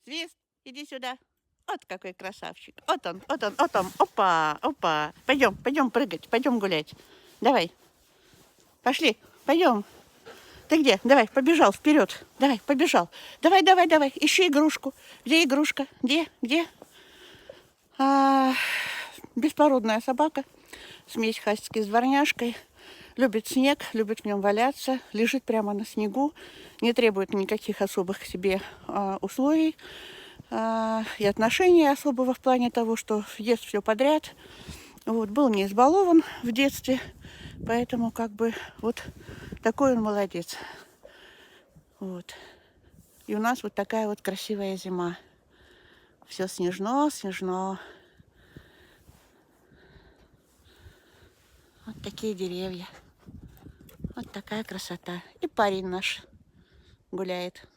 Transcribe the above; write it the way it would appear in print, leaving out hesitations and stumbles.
Свист, иди сюда. Вот какой красавчик. Вот он, вот он, вот он. Опа, опа. Пойдем, пойдем прыгать, пойдем гулять. Давай. Пошли, пойдем. Ты где? Давай, побежал вперед. Давай, побежал. Давай, давай, давай. Ищи игрушку. Где игрушка? Где? Где? Беспородная собака. Смесь хаски с дворняжкой. Любит снег, любит в нем валяться, лежит прямо на снегу, не требует никаких особых к себе условий и отношений особого в плане того, что ест все подряд. Вот, был не избалован в детстве, поэтому как бы вот такой он молодец. Вот. И у нас вот такая вот красивая зима. Все снежно, снежно. Вот такие деревья. Вот такая красота. И парень наш гуляет.